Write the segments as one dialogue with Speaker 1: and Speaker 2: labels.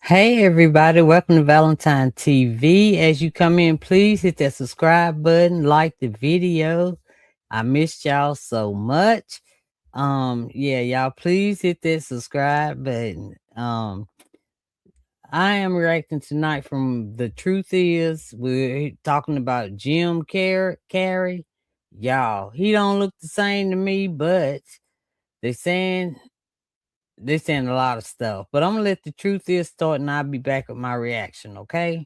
Speaker 1: Hey everybody, welcome to Valentine TV. As you come in, please hit that subscribe button, like the video. I missed y'all so much. Yeah, y'all please hit that subscribe button. I am reacting tonight from The Truth Is. We're talking about Jim Carrey. Y'all, he don't look the same to me, but they saying they're saying a lot of stuff, but I'm gonna let The Truth Is start and I'll be back with my reaction, okay?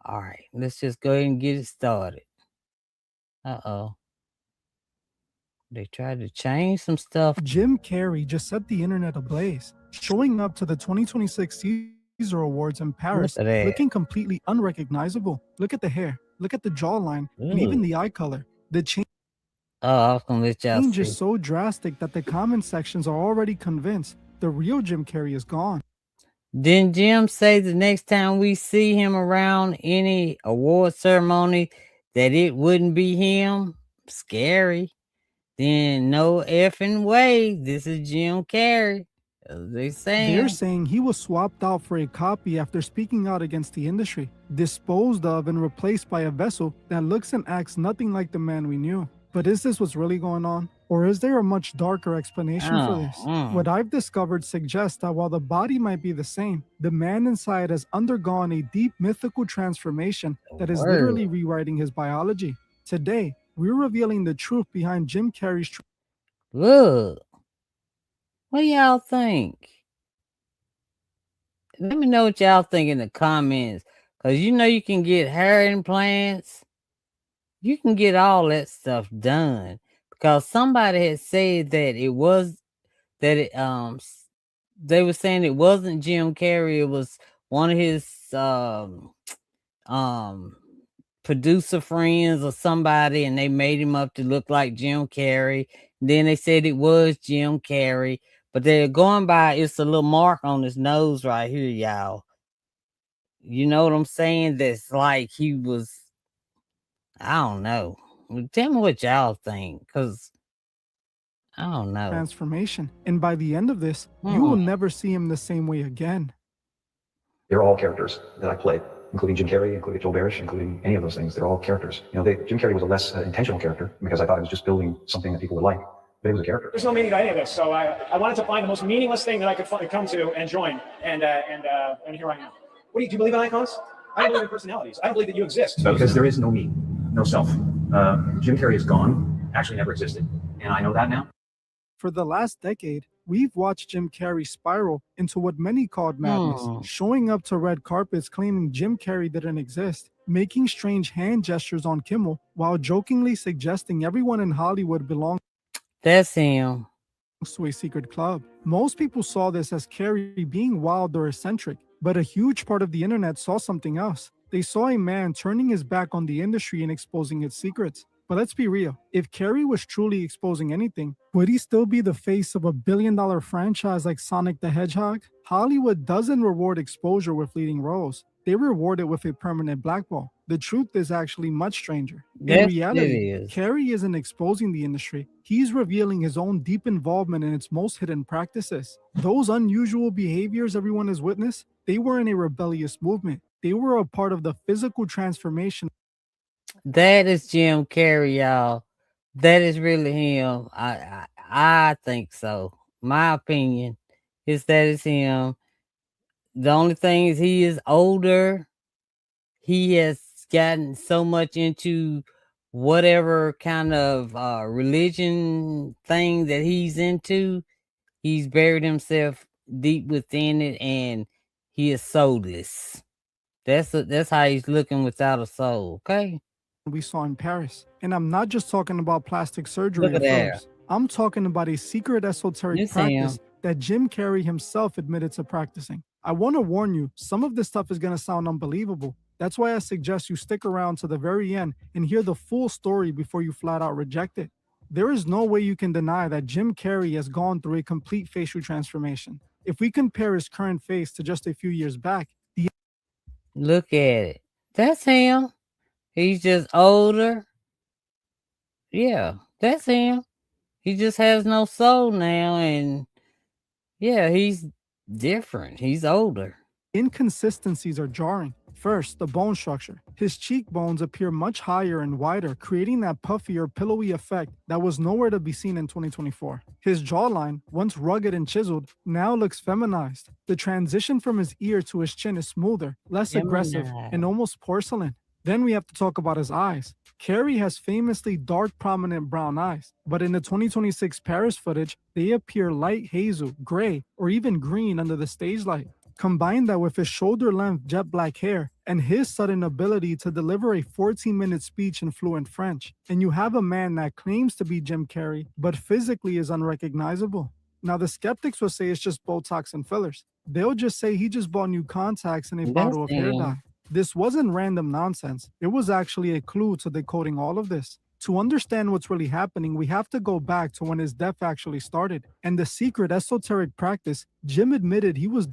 Speaker 1: All right, let's just go ahead and get it started. Uh-oh. They tried to change some stuff.
Speaker 2: Jim Carrey just set the internet ablaze, showing up to the 2026 Caesar Awards in Paris
Speaker 1: Look at that.
Speaker 2: looking completely unrecognizable. Look at the hair, look at the jawline, and even the eye color. The
Speaker 1: Oh, I was gonna let y'all
Speaker 2: change
Speaker 1: see.
Speaker 2: is so drastic that the comment sections are already convinced the real Jim Carrey is gone.
Speaker 1: Didn't Jim say the next time we see him around any award ceremony that it wouldn't be him? Scary. Then no effing way. This is Jim Carrey. They
Speaker 2: They're
Speaker 1: saying.
Speaker 2: saying he was swapped out for a copy after speaking out against the industry, disposed of and replaced by a vessel that looks and acts nothing like the man we knew. But is this what's really going on? Or is there a much darker explanation for this? What I've discovered suggests that while the body might be the same, the man inside has undergone a deep mythical transformation that is literally rewriting his biology. Today, we're revealing the truth behind Jim Carrey's
Speaker 1: Look. What y'all think? Let me know what y'all think in the comments. Cause you can get hair implants. You can get all that stuff done. Because somebody had said that it was that it they were saying it wasn't Jim Carrey, it was one of his um producer friends or somebody, and they made him up to look like Jim Carrey. Then they said it was Jim Carrey, but they're going by it's a little mark on his nose right here, y'all. You know what I'm saying? That's like he was, I don't know. Tell me what y'all think, cause I don't know.
Speaker 2: transformation. And by the end of this, you will never see him the same way again.
Speaker 3: They're all characters that I played, including Jim Carrey, including Joel Barish, including any of those things. They're all characters. Jim Carrey was a less intentional character because I thought he was just building something that people would like, but he was a character.
Speaker 4: There's no meaning to any of this, so I wanted to find the most meaningless thing that I could come to and join, and here I am. Do you believe in icons? I don't believe in personalities. I don't believe that you exist.
Speaker 3: Because there is no me, no self. Jim Carrey is gone, actually never existed, and I know that now.
Speaker 2: For the last decade, we've watched Jim Carrey spiral into what many called madness, showing up to red carpets claiming Jim Carrey didn't exist, making strange hand gestures on Kimmel while jokingly suggesting everyone in Hollywood belongs
Speaker 1: That's him.
Speaker 2: to a secret club. Most people saw this as Carrey being wild or eccentric, but a huge part of the internet saw something else. They saw a man turning his back on the industry and exposing its secrets. But let's be real, if Carrey was truly exposing anything, would he still be the face of a billion-dollar franchise like Sonic the Hedgehog? Hollywood doesn't reward exposure with leading roles. They reward it with a permanent blackball. The truth is actually much stranger. In reality, Carrey isn't exposing the industry. He's revealing his own deep involvement in its most hidden practices. Those unusual behaviors everyone has witnessed, they weren't a rebellious movement. They were a part of the physical transformation.
Speaker 1: That is Jim Carrey, y'all. That is really him. I think so. My opinion is that is him. The only thing is he is older. He has gotten so much into whatever kind of religion thing that he's into. He's buried himself deep within it, and he is soulless. That's how he's looking without a soul. Okay.
Speaker 2: We saw in Paris. And I'm not just talking about plastic surgery or films. I'm talking about a secret esoteric practice that Jim Carrey himself admitted to practicing. I want to warn you, some of this stuff is going to sound unbelievable. That's why I suggest you stick around to the very end and hear the full story before you flat out reject it. There is no way you can deny that Jim Carrey has gone through a complete facial transformation. If we compare his current face to just a few years back,
Speaker 1: look at it. That's him. He's just older. Yeah, that's him. He just has no soul now, and yeah, he's different. He's older.
Speaker 2: inconsistencies are jarring. First, the bone structure. His cheekbones appear much higher and wider, creating that puffy or pillowy effect that was nowhere to be seen in 2024. His jawline, once rugged and chiseled, now looks feminized. The transition from his ear to his chin is smoother, less aggressive,
Speaker 1: Gemini.
Speaker 2: and almost porcelain. Then we have to talk about his eyes. Carrey has famously dark, prominent brown eyes, but in the 2026 Paris footage, they appear light hazel, gray, or even green under the stage light. Combine that with his shoulder-length jet black hair and his sudden ability to deliver a 14-minute speech in fluent French, and you have a man that claims to be Jim Carrey, but physically is unrecognizable. Now, the skeptics will say it's just Botox and fillers. They'll just say he just bought new contacts and a
Speaker 1: That's
Speaker 2: bottle of hair
Speaker 1: him.
Speaker 2: dye. This wasn't random nonsense. It was actually a clue to decoding all of this. To understand what's really happening, we have to go back to when his death actually started. And the secret esoteric practice, Jim admitted he was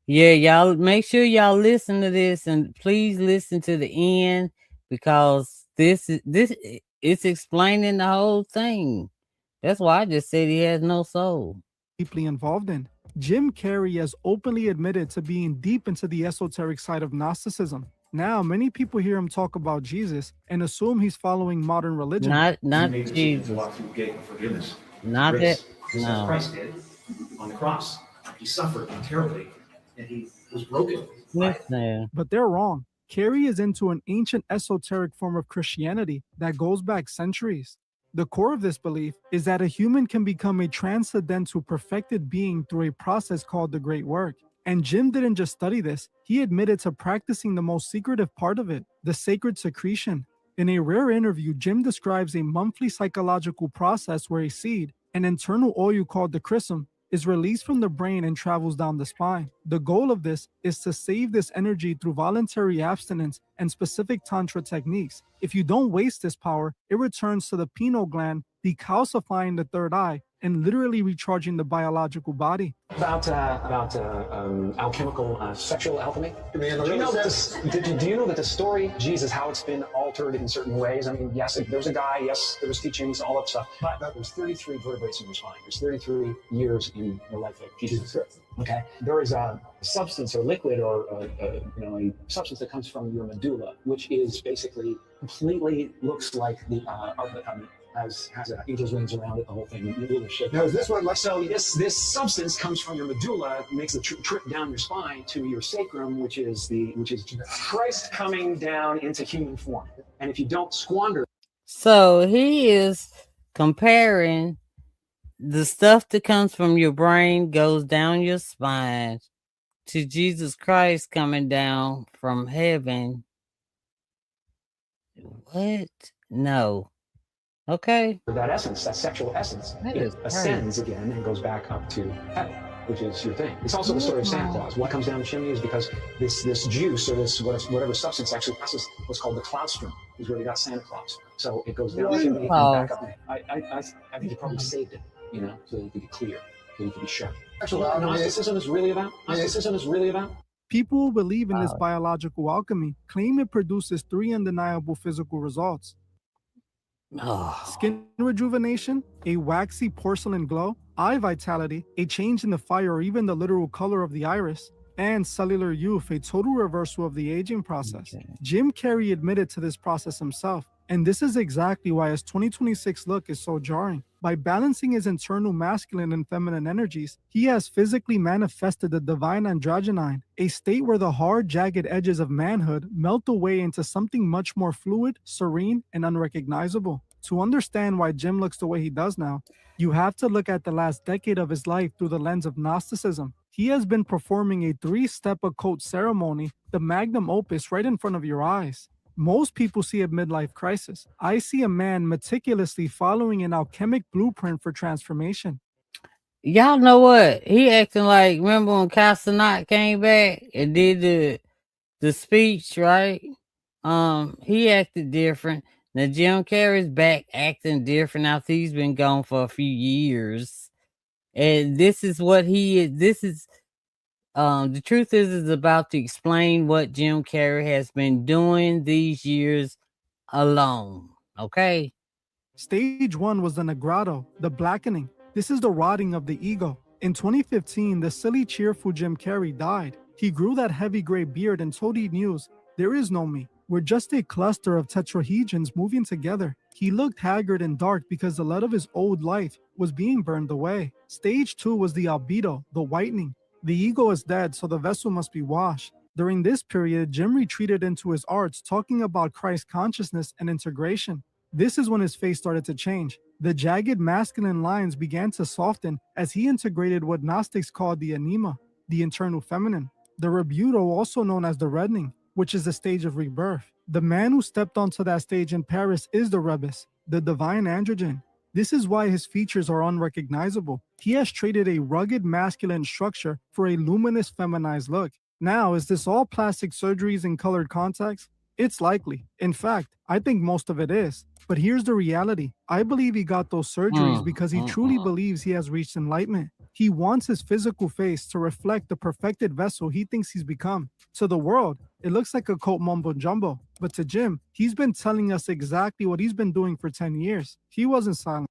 Speaker 1: Yeah, y'all make sure y'all listen to this and please listen to the end because it's explaining the whole thing. That's why I just said he has no soul.
Speaker 2: deeply involved in. Jim Carrey has openly admitted to being deep into the esoteric side of Gnosticism. Now, many people hear him talk about Jesus and assume he's following modern religion.
Speaker 1: Not
Speaker 3: made the decision to
Speaker 1: Jesus.
Speaker 3: walk through the gate of forgiveness.
Speaker 1: Not
Speaker 3: Grace.
Speaker 1: that.
Speaker 3: This is what
Speaker 1: No.
Speaker 3: Christ did on the cross. He suffered terribly, and he was broken.
Speaker 1: Listen.
Speaker 2: But they're wrong. Carrey is into an ancient esoteric form of Christianity that goes back centuries. The core of this belief is that a human can become a transcendental, perfected being through a process called the Great Work. And Jim didn't just study this, he admitted to practicing the most secretive part of it, the sacred secretion. In a rare interview, Jim describes a monthly psychological process where a seed, an internal oil called the chrism, is released from the brain and travels down the spine. The goal of this is to save this energy through voluntary abstinence and specific tantra techniques. If you don't waste this power, it returns to the pineal gland, decalcifying the third eye and literally recharging the biological body.
Speaker 4: About alchemical sexual alchemy. Do you know that do you know that the story Jesus, how it's been altered in certain ways? I mean, yes, there's a guy, yes, there was teachings, all that stuff, but there's 33 vertebrae in your spine. There's 33 years in your life of Jesus. Okay, there is a substance or liquid or a substance that comes from your medulla, which is basically completely looks like the has angel's wings around it, the whole thing.
Speaker 5: Now, is this one like
Speaker 4: So this substance comes from your medulla, makes the trip down your spine to your sacrum, which is Christ coming down into human form. And if you don't squander,
Speaker 1: So he is comparing the stuff that comes from your brain goes down your spine to Jesus Christ coming down from heaven. What? No. Okay.
Speaker 4: that essence, that sexual essence,
Speaker 1: That
Speaker 4: it
Speaker 1: is
Speaker 4: ascends again and goes back up to heaven, which is your thing. It's also the story of Santa Claus. What comes down the chimney is because this juice or this whatever substance actually passes what's called the cloud stream, is where you got Santa Claus. So it goes down the chimney and back up. I think you probably saved it, so that you could be clear, so you could be sure. That's what Gnosticism is really about. Gnosticism is really about.
Speaker 2: People who believe in this biological alchemy claim it produces three undeniable physical results:
Speaker 1: Oh,
Speaker 2: skin rejuvenation, a waxy porcelain glow, eye vitality, a change in the fire or even the literal color of the iris, and cellular youth, a total reversal of the aging process.
Speaker 1: okay.
Speaker 2: Jim Carrey admitted to this process himself, and this is exactly why his 2026 look is so jarring. By balancing his internal masculine and feminine energies, he has physically manifested the divine androgyne, a state where the hard, jagged edges of manhood melt away into something much more fluid, serene, and unrecognizable. To understand why Jim looks the way he does now, you have to look at the last decade of his life through the lens of Gnosticism. He has been performing a 3-step occult ceremony, the magnum opus, right in front of your eyes. Most people see a midlife crisis. I see a man meticulously following an alchemic blueprint for transformation.
Speaker 1: Y'all know what? He acting like, remember when Castanot came back and did the speech, right? He acted different. Now Jim Carrey's back acting different after he's been gone for a few years. And this is what he is. This is the truth is about to explain what Jim Carrey has been doing these years alone. Okay.
Speaker 2: Stage 1 was the Negrado, the blackening. This is the rotting of the ego. In 2015, the silly, cheerful Jim Carrey died. He grew that heavy gray beard and told E! News, "There is no me. We're just a cluster of tetrahedrons moving together." He looked haggard and dark because a lot of his old life was being burned away. Stage 2 was the albedo, the whitening. The ego is dead, so the vessel must be washed. During this period, Jim retreated into his arts, talking about Christ consciousness and integration. This is when his face started to change. The jagged masculine lines began to soften as he integrated what Gnostics called the anima, the internal feminine. The rebuto, also known as the reddening, which is the stage of rebirth. The man who stepped onto that stage in Paris is the rebus, the divine androgen. This is why his features are unrecognizable. He has traded a rugged masculine structure for a luminous feminized look. Now, is this all plastic surgeries and colored contacts? It's likely. In fact, I think most of it is. But here's the reality. I believe he got those surgeries because he truly believes he has reached enlightenment. He wants his physical face to reflect the perfected vessel he thinks he's become. To the world, it looks like a cult mumbo jumbo. But to Jim, he's been telling us exactly what he's been doing for 10 years. He wasn't silent.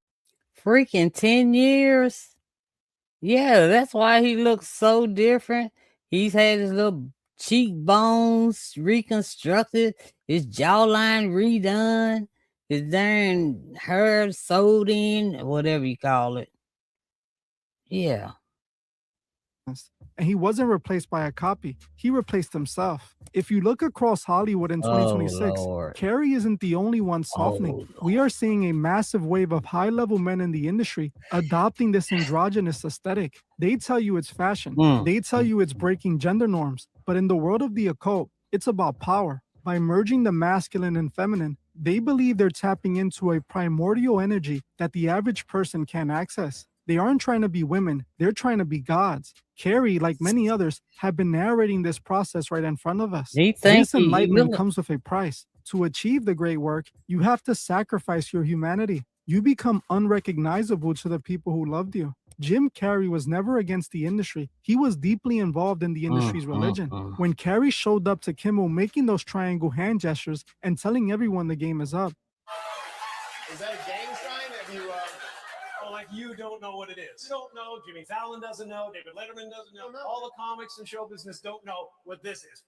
Speaker 1: Freaking 10 years. Yeah, that's why he looks so different. He's had his little cheekbones reconstructed, his jawline redone, his darn hair sewed in, whatever you call it. Yeah.
Speaker 2: And he wasn't replaced by a copy. He replaced himself. If you look across Hollywood in 2026,
Speaker 1: Lord.
Speaker 2: Carrey isn't the only one softening. We are seeing a massive wave of high-level men in the industry adopting this androgynous aesthetic. They tell you it's fashion. They tell you it's breaking gender norms. But in the world of the occult, it's about power. By merging the masculine and feminine, they believe they're tapping into a primordial energy that the average person can't access. They aren't trying to be women, they're trying to be gods. Carrey, like many others, have been narrating this process right in front of us. This enlightenment comes with a price. To achieve the great work, you have to sacrifice your humanity. You become unrecognizable to the people who loved you. Jim Carrey was never against the industry. He was deeply involved in the industry's religion. When Carrey showed up to Kimmel making those triangle hand gestures and telling everyone the game is up.
Speaker 5: Is that a gang sign? Have you, like you don't know what it is. You don't know. Jimmy Fallon doesn't know. David Letterman doesn't know. All the comics and show business don't know what this is.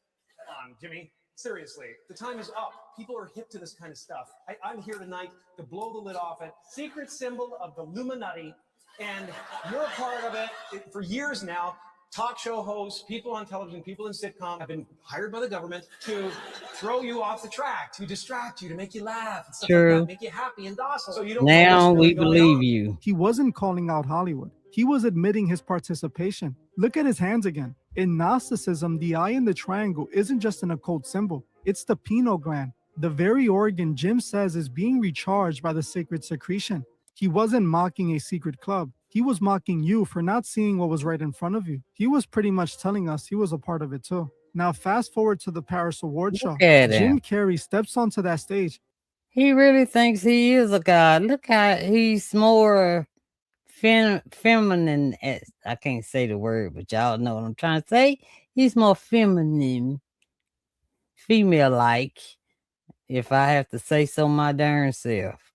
Speaker 5: Come on, Jimmy. Seriously, the time is up. People are hip to this kind of stuff. I'm here tonight to blow the lid off it. Secret symbol of the Illuminati, and you're a part of it for years now. Talk show hosts, people on television, people in sitcom have been hired by the government to throw you off the track, to distract you, to make you laugh, and stuff like that, make you happy and docile. So you don't
Speaker 1: now
Speaker 5: know
Speaker 1: we believe you.
Speaker 2: He wasn't calling out Hollywood. He was admitting his participation. Look at his hands again. In Gnosticism, the eye in the triangle isn't just an occult symbol. It's the pineal gland, the very organ Jim says is being recharged by the sacred secretion. He wasn't mocking a secret club. He was mocking you for not seeing what was right in front of you. He was pretty much telling us he was a part of it too. Now fast forward to the Paris Award show. Jim Carrey steps onto that stage.
Speaker 1: He really thinks he is a god. Look how he's more feminine. I can't say the word, but y'all know what I'm trying to say. He's more feminine, female-like, if I have to say so my darn self.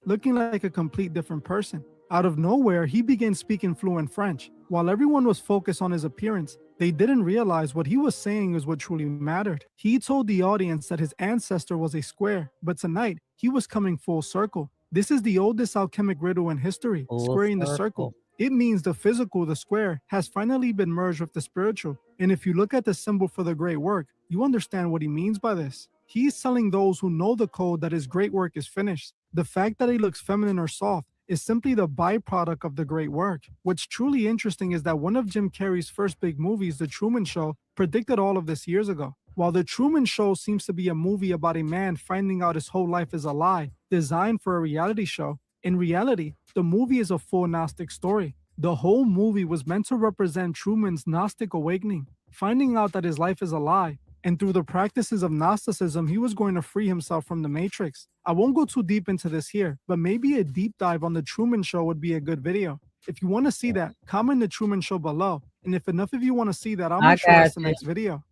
Speaker 2: Looking like a complete different person. Out of nowhere, he began speaking fluent French. While everyone was focused on his appearance, they didn't realize what he was saying is what truly mattered. He told the audience that his ancestor was a square, but tonight, he was coming full circle. This is the oldest alchemic riddle in history, squaring the circle. It means the physical, the square, has finally been merged with the spiritual. And if you look at the symbol for the great work, you understand what he means by this. He's telling those who know the code that his great work is finished. The fact that he looks feminine or soft is simply the byproduct of the great work. What's truly interesting is that one of Jim Carrey's first big movies, The Truman Show, predicted all of this years ago. While The Truman Show seems to be a movie about a man finding out his whole life is a lie, designed for a reality show, in reality, the movie is a full Gnostic story. The whole movie was meant to represent Truman's Gnostic awakening, finding out that his life is a lie, and through the practices of Gnosticism, he was going to free himself from the Matrix. I won't go too deep into this here, but maybe a deep dive on The Truman Show would be a good video. If you want to see that, comment The Truman Show below. And if enough of you want to see that, I'll make sure it's the next video.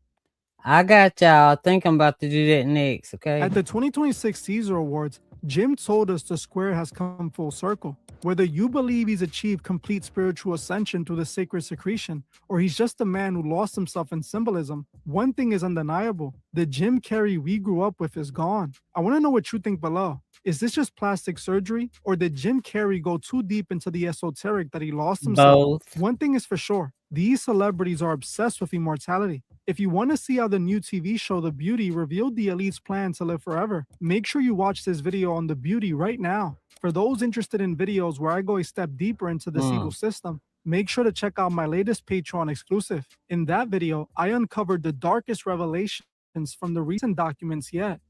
Speaker 1: I got y'all. I think I'm about to do that next, okay?
Speaker 2: At the 2026 Caesar Awards, Jim told us the square has come full circle. Whether you believe he's achieved complete spiritual ascension through the sacred secretion, or he's just a man who lost himself in symbolism, one thing is undeniable. The Jim Carrey we grew up with is gone. I want to know what you think below. Is this just plastic surgery, or did Jim Carrey go too deep into the esoteric that he lost himself?
Speaker 1: Both.
Speaker 2: One thing is for sure, these celebrities are obsessed with immortality. If you want to see how the new TV show The Beauty revealed the elite's plan to live forever, make sure you watch this video on The Beauty right now. For those interested in videos where I go a step deeper into this evil system, make sure to check out my latest Patreon exclusive. In that video, I uncovered the darkest revelations from the recent documents yet.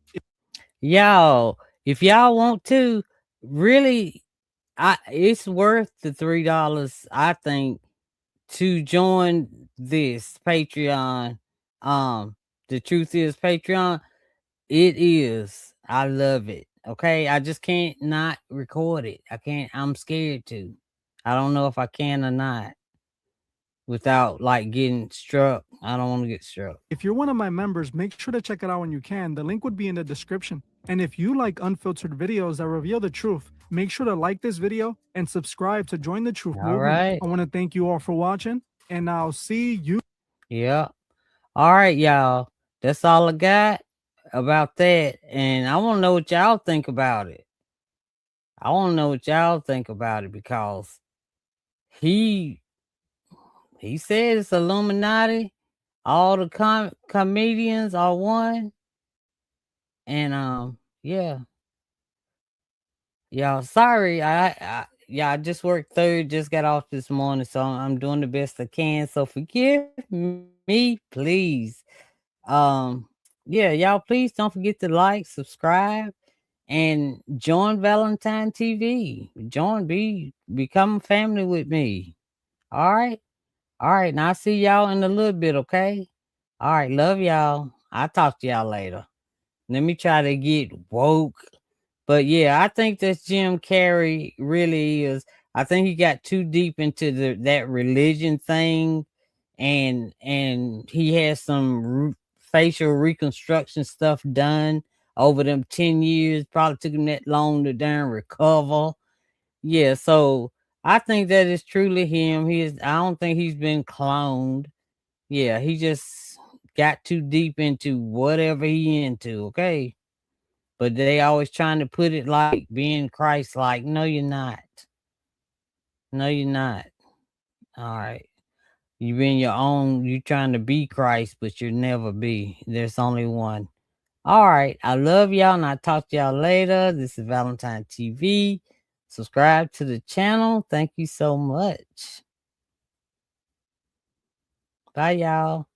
Speaker 1: Y'all, if y'all want to, really, it's worth the $3, I think, to join this Patreon. The truth is Patreon. It is. I love it. Okay. I just can't not record it. I'm scared to. I don't know if I can or not without like getting struck. I don't want to get struck.
Speaker 2: If you're one of my members, make sure to check it out when you can. The link would be in the description. And if you like unfiltered videos that reveal the truth, make sure to like this video and subscribe to join the truth movement.
Speaker 1: Right.
Speaker 2: I want to thank you all for watching, and I'll see you.
Speaker 1: Yeah. All right, y'all. That's all I got about that. And I want to know what y'all think about it. I want to know what y'all think about it because he said it's Illuminati. All the comedians are one. And yeah. Y'all, sorry. I just worked third, just got off this morning, so I'm doing the best I can. So forgive me, please. Yeah, y'all, please don't forget to like, subscribe, and join Valentine TV. Become family with me. All right. Now I'll see y'all in a little bit, okay? All right, love y'all. I'll talk to y'all later. Let me try to get woke. But yeah, I think that Jim Carrey really is. I think he got too deep into that religion thing, and he has some facial reconstruction stuff done over them 10 years. Probably took him that long to darn recover. Yeah, so I think that is truly him. I don't think he's been cloned. Yeah, he just got too deep into whatever he into, okay? But they always trying to put it like being Christ-like. No, you're not. No, you're not. All right. You being your own, you trying to be Christ, but you'll never be. There's only one. All right. I love y'all, and I'll talk to y'all later. This is Valentine TV. Subscribe to the channel. Thank you so much. Bye, y'all.